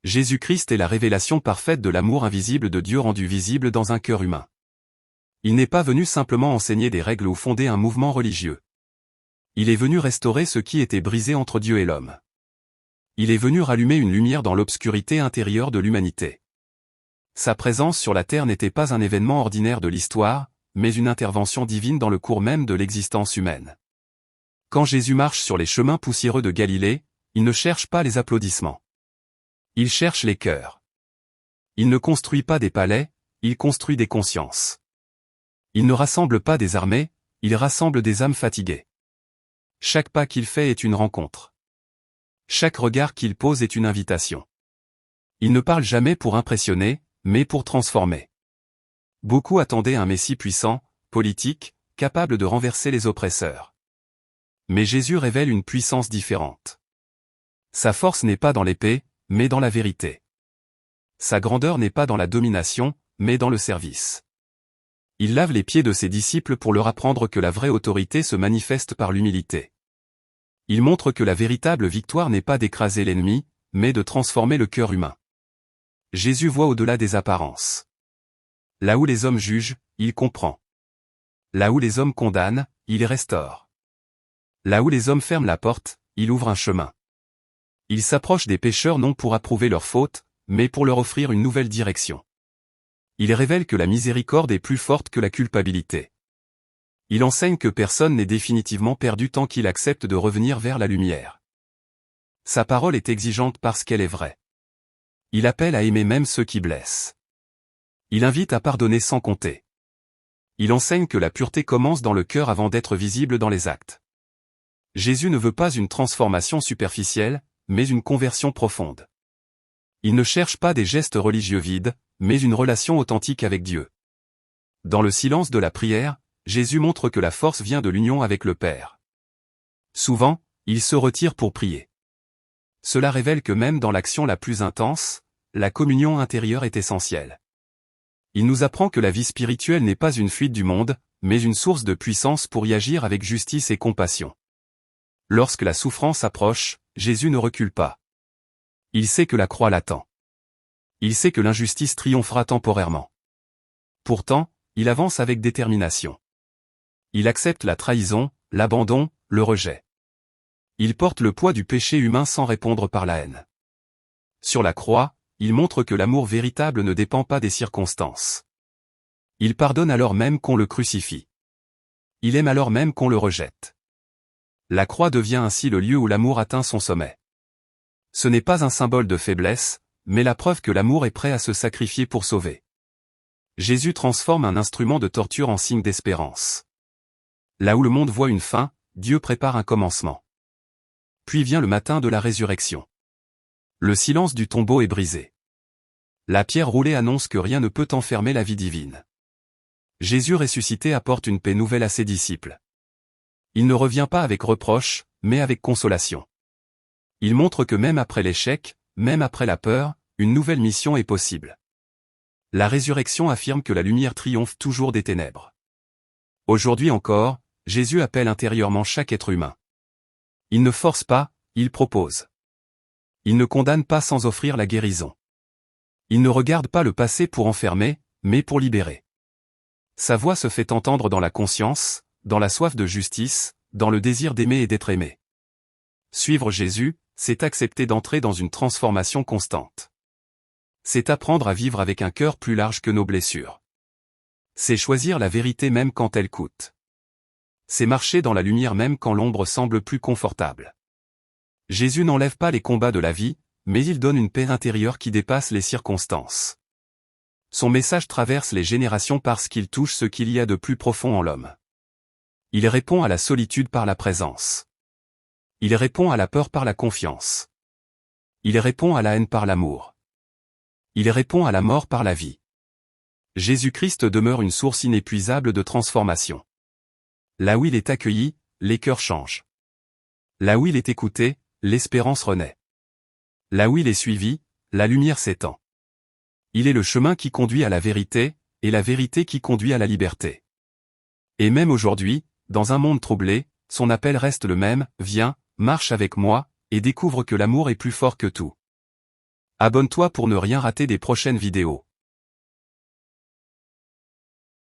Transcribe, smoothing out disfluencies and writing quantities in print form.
Jésus-Christ est la révélation parfaite de l'amour invisible de Dieu rendu visible dans un cœur humain. Il n'est pas venu simplement enseigner des règles ou fonder un mouvement religieux. Il est venu restaurer ce qui était brisé entre Dieu et l'homme. Il est venu rallumer une lumière dans l'obscurité intérieure de l'humanité. Sa présence sur la terre n'était pas un événement ordinaire de l'histoire, mais une intervention divine dans le cours même de l'existence humaine. Quand Jésus marche sur les chemins poussiéreux de Galilée, il ne cherche pas les applaudissements. Il cherche les cœurs. Il ne construit pas des palais, il construit des consciences. Il ne rassemble pas des armées, il rassemble des âmes fatiguées. Chaque pas qu'il fait est une rencontre. Chaque regard qu'il pose est une invitation. Il ne parle jamais pour impressionner, mais pour transformer. Beaucoup attendaient un Messie puissant, politique, capable de renverser les oppresseurs. Mais Jésus révèle une puissance différente. Sa force n'est pas dans l'épée, mais dans la vérité. Sa grandeur n'est pas dans la domination, mais dans le service. Il lave les pieds de ses disciples pour leur apprendre que la vraie autorité se manifeste par l'humilité. Il montre que la véritable victoire n'est pas d'écraser l'ennemi, mais de transformer le cœur humain. Jésus voit au-delà des apparences. Là où les hommes jugent, il comprend. Là où les hommes condamnent, il restaure. Là où les hommes ferment la porte, il ouvre un chemin. Il s'approche des pécheurs non pour approuver leurs fautes, mais pour leur offrir une nouvelle direction. Il révèle que la miséricorde est plus forte que la culpabilité. Il enseigne que personne n'est définitivement perdu tant qu'il accepte de revenir vers la lumière. Sa parole est exigeante parce qu'elle est vraie. Il appelle à aimer même ceux qui blessent. Il invite à pardonner sans compter. Il enseigne que la pureté commence dans le cœur avant d'être visible dans les actes. Jésus ne veut pas une transformation superficielle, mais une conversion profonde. Il ne cherche pas des gestes religieux vides, mais une relation authentique avec Dieu. Dans le silence de la prière, Jésus montre que la force vient de l'union avec le Père. Souvent, il se retire pour prier. Cela révèle que même dans l'action la plus intense, la communion intérieure est essentielle. Il nous apprend que la vie spirituelle n'est pas une fuite du monde, mais une source de puissance pour y agir avec justice et compassion. Lorsque la souffrance approche, Jésus ne recule pas. Il sait que la croix l'attend. Il sait que l'injustice triomphera temporairement. Pourtant, il avance avec détermination. Il accepte la trahison, l'abandon, le rejet. Il porte le poids du péché humain sans répondre par la haine. Sur la croix, il montre que l'amour véritable ne dépend pas des circonstances. Il pardonne alors même qu'on le crucifie. Il aime alors même qu'on le rejette. La croix devient ainsi le lieu où l'amour atteint son sommet. Ce n'est pas un symbole de faiblesse, mais la preuve que l'amour est prêt à se sacrifier pour sauver. Jésus transforme un instrument de torture en signe d'espérance. Là où le monde voit une fin, Dieu prépare un commencement. Puis vient le matin de la résurrection. Le silence du tombeau est brisé. La pierre roulée annonce que rien ne peut enfermer la vie divine. Jésus ressuscité apporte une paix nouvelle à ses disciples. Il ne revient pas avec reproche, mais avec consolation. Il montre que même après l'échec, même après la peur, une nouvelle mission est possible. La résurrection affirme que la lumière triomphe toujours des ténèbres. Aujourd'hui encore, Jésus appelle intérieurement chaque être humain. Il ne force pas, il propose. Il ne condamne pas sans offrir la guérison. Il ne regarde pas le passé pour enfermer, mais pour libérer. Sa voix se fait entendre dans la conscience, dans la soif de justice, dans le désir d'aimer et d'être aimé. Suivre Jésus, c'est accepter d'entrer dans une transformation constante. C'est apprendre à vivre avec un cœur plus large que nos blessures. C'est choisir la vérité même quand elle coûte. C'est marcher dans la lumière même quand l'ombre semble plus confortable. Jésus n'enlève pas les combats de la vie, mais il donne une paix intérieure qui dépasse les circonstances. Son message traverse les générations parce qu'il touche ce qu'il y a de plus profond en l'homme. Il répond à la solitude par la présence. Il répond à la peur par la confiance. Il répond à la haine par l'amour. Il répond à la mort par la vie. Jésus-Christ demeure une source inépuisable de transformation. Là où il est accueilli, les cœurs changent. Là où il est écouté, l'espérance renaît. Là où il est suivi, la lumière s'étend. Il est le chemin qui conduit à la vérité, et la vérité qui conduit à la liberté. Et même aujourd'hui, dans un monde troublé, son appel reste le même, viens, marche avec moi, et découvre que l'amour est plus fort que tout. Abonne-toi pour ne rien rater des prochaines vidéos.